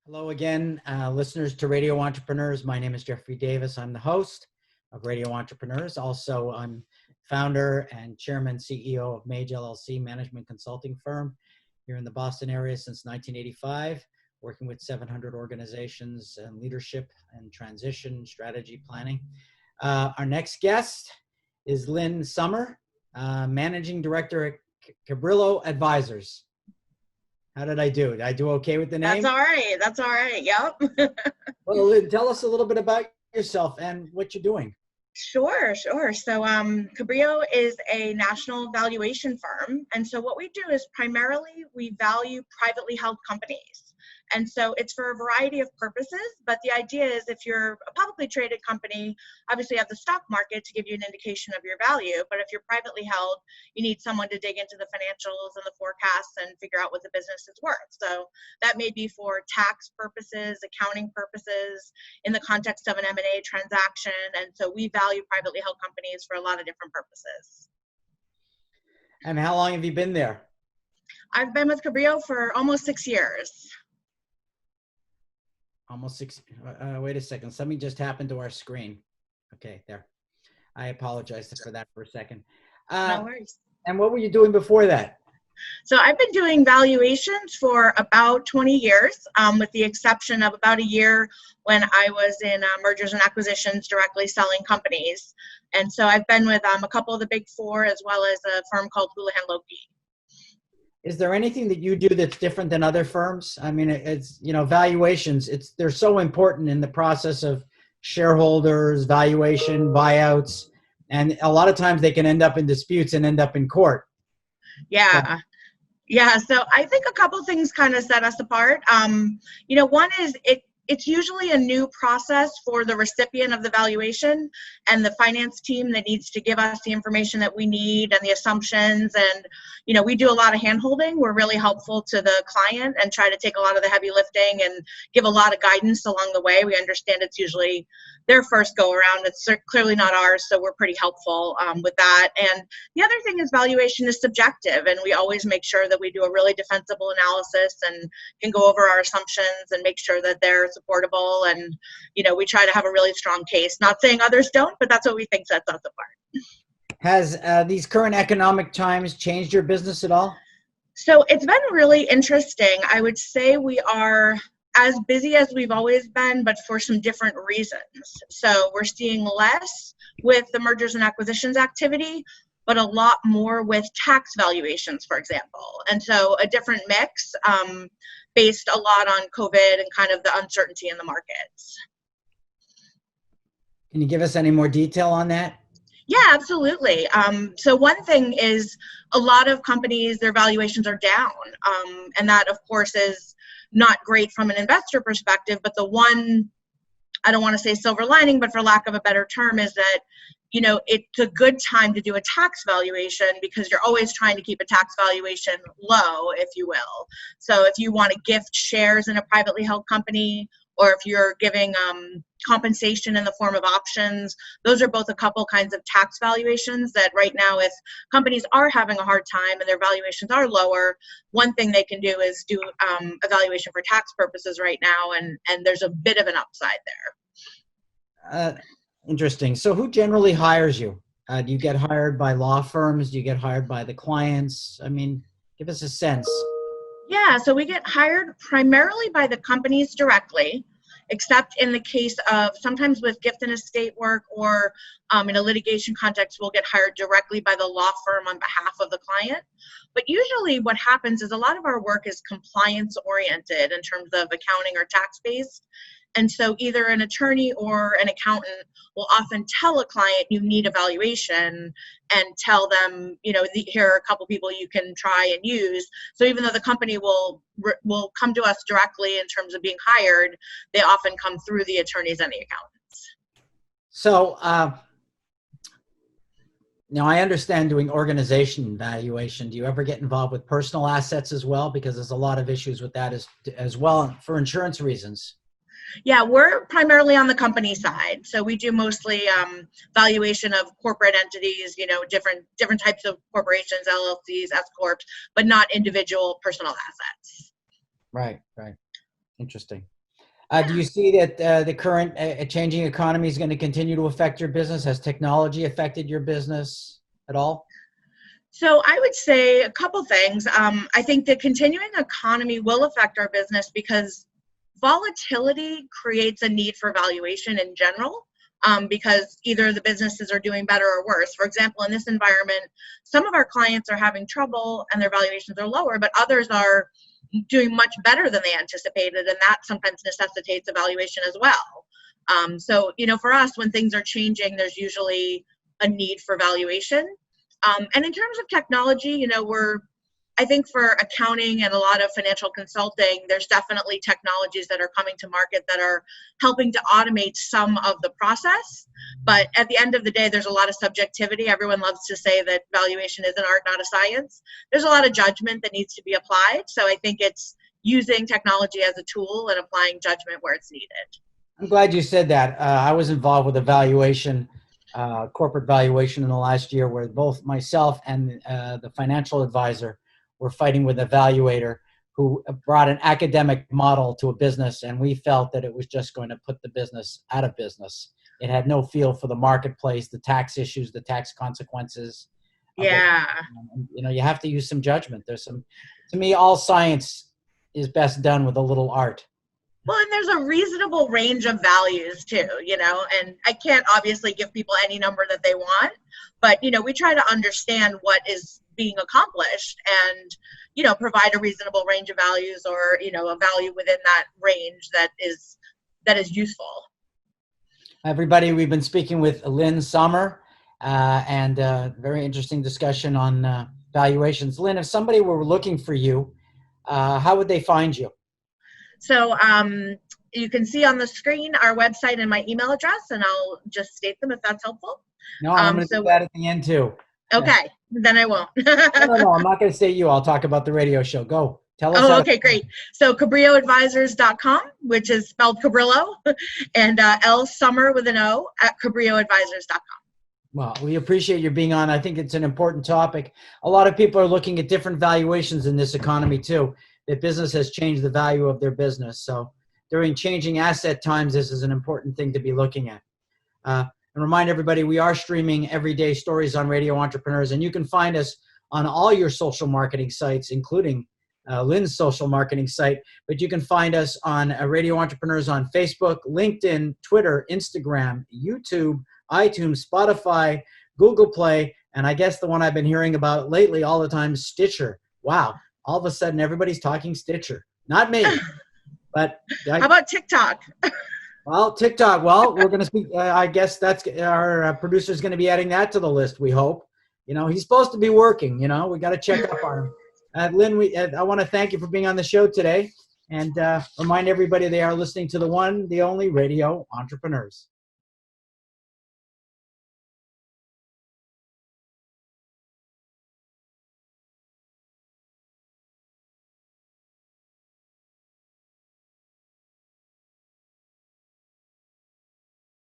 Hello again, listeners to Radio Entrepreneurs. My name is Jeffrey Davis. I'm the host of Radio Entrepreneurs. Also, I'm founder and chairman CEO of MAGE LLC, management consulting firm here in the Boston area since 1985, working with 700 organizations and leadership and transition strategy planning. Our next guest is Lynn Sommer, managing director at Cabrillo Advisors. How did I do? Did I do okay with the name? That's all right. That's all right. Yep. Well, Lynn, tell us a little bit about yourself and what you're doing. Sure. So, Cabrillo is a national valuation firm. And so what we do is primarily we value privately held companies. And so it's for a variety of purposes, but the idea is if you're a publicly traded company, obviously you have the stock market to give you an indication of your value. But if you're privately held, you need someone to dig into the financials and the forecasts and figure out what the business is worth. So that may be for tax purposes, accounting purposes, in the context of an M&A transaction. And so we value privately held companies for a lot of different purposes. And how long have you been there? I've been with Cabrillo for almost 6 years. Almost 6. Wait a second. Something just happened to our screen. Okay, there. I apologize for that for a second. No worries. And what were you doing before that? So I've been doing valuations for about 20 years, with the exception of about a year when I was in mergers and acquisitions, directly selling companies. And so I've been with a couple of the big four, as well as a firm called Houlihan Lokey. Is there anything that you do that's different than other firms? I mean, it's, valuations, they're so important in the process of shareholders, valuation, buyouts, and a lot of times they can end up in disputes and end up in court. Yeah. So I think a couple things kind of set us apart. One is it's usually a new process for the recipient of the valuation and the finance team that needs to give us the information that we need and the assumptions. And, we do a lot of hand-holding. We're really helpful to the client and try to take a lot of the heavy lifting and give a lot of guidance along the way. We understand it's usually their first go around. It's clearly not ours, so we're pretty helpful with that. And the other thing is valuation is subjective, and we always make sure that we do a really defensible analysis and can go over our assumptions and make sure that they're supportable. And, we try to have a really strong case. Not saying others don't, but that's what we think sets us apart. Has these current economic times changed your business at all? So it's been really interesting. I would say we are as busy as we've always been, but for some different reasons. So we're seeing less with the mergers and acquisitions activity, but a lot more with tax valuations, for example. And so a different mix based a lot on COVID and kind of the uncertainty in the markets. Can you give us any more detail on that? Yeah, absolutely. So one thing is a lot of companies, their valuations are down. And that, of course, is not great from an investor perspective. But the one, I don't want to say silver lining, but for lack of a better term, is that, it's a good time to do a tax valuation because you're always trying to keep a tax valuation low, if you will. So if you want to gift shares in a privately held company, or if you're giving compensation in the form of options, those are both a couple kinds of tax valuations that right now, if companies are having a hard time and their valuations are lower, one thing they can do is do a valuation for tax purposes right now, and there's a bit of an upside there. Interesting. So who generally hires you? Do you get hired by law firms? Do you get hired by the clients? I mean, give us a sense. Yeah, so we get hired primarily by the companies directly, except in the case of sometimes with gift and estate work or in a litigation context, we'll get hired directly by the law firm on behalf of the client. But usually what happens is a lot of our work is compliance oriented in terms of accounting or tax based. And so either an attorney or an accountant will often tell a client you need a valuation and tell them, here are a couple people you can try and use. So even though the company will come to us directly in terms of being hired, they often come through the attorneys and the accountants. So now I understand doing organization valuation. Do you ever get involved with personal assets as well? Because there's a lot of issues with that as well for insurance reasons. Yeah, we're primarily on the company side. So we do mostly valuation of corporate entities, different types of corporations, LLCs, S corps, but not individual personal assets. Right. Interesting. Do you see that the current changing economy is going to continue to affect your business? Has technology affected your business at all? So I would say a couple things. I think the continuing economy will affect our business because volatility creates a need for valuation in general, because either the businesses are doing better or worse. For example, in this environment, some of our clients are having trouble and their valuations are lower, but others are doing much better than they anticipated, and that sometimes necessitates a valuation as well. So, for us, when things are changing, there's usually a need for valuation. And in terms of technology, I think for accounting and a lot of financial consulting, there's definitely technologies that are coming to market that are helping to automate some of the process. But at the end of the day, there's a lot of subjectivity. Everyone loves to say that valuation is an art, not a science. There's a lot of judgment that needs to be applied. So I think it's using technology as a tool and applying judgment where it's needed. I'm glad you said that. I was involved with a valuation, corporate valuation in the last year where both myself and the financial advisor were fighting with an evaluator who brought an academic model to a business, and we felt that it was just going to put the business out of business. It had no feel for the marketplace, the tax issues, the tax consequences. Yeah. You have to use some judgment. To me, all science is best done with a little art. Well, and there's a reasonable range of values too, and I can't obviously give people any number that they want, but, we try to understand what is being accomplished and, provide a reasonable range of values or, a value within that range that is useful. Everybody, we've been speaking with Lynn Sommer and very interesting discussion on valuations. Lynn, if somebody were looking for you, how would they find you? So you can see on the screen our website and my email address, and I'll just state them if that's helpful. No, I'm going to do that at the end too. Okay, then I won't. No, I'm not going to say you. I'll talk about the radio show. Go. Tell us. Oh, okay, great. So CabrilloAdvisors.com, which is spelled Cabrillo, and L Sommer with an O at CabrilloAdvisors.com. Well, we appreciate you being on. I think it's an important topic. A lot of people are looking at different valuations in this economy too. That business has changed the value of their business. So during changing asset times, this is an important thing to be looking at. And remind everybody, we are streaming everyday stories on Radio Entrepreneurs, and you can find us on all your social marketing sites, including Lynn's social marketing site. But you can find us on Radio Entrepreneurs on Facebook, LinkedIn, Twitter, Instagram, YouTube, iTunes, Spotify, Google Play, and I guess the one I've been hearing about lately all the time, Stitcher. Wow. All of a sudden, everybody's talking Stitcher. Not me, but how about TikTok? Well, TikTok. Well, we're going to speak. I guess that's our producer's going to be adding that to the list. We hope. He's supposed to be working. We got to check up on him. Lynn, I want to thank you for being on the show today, and remind everybody they are listening to the one, the only Radio Entrepreneurs.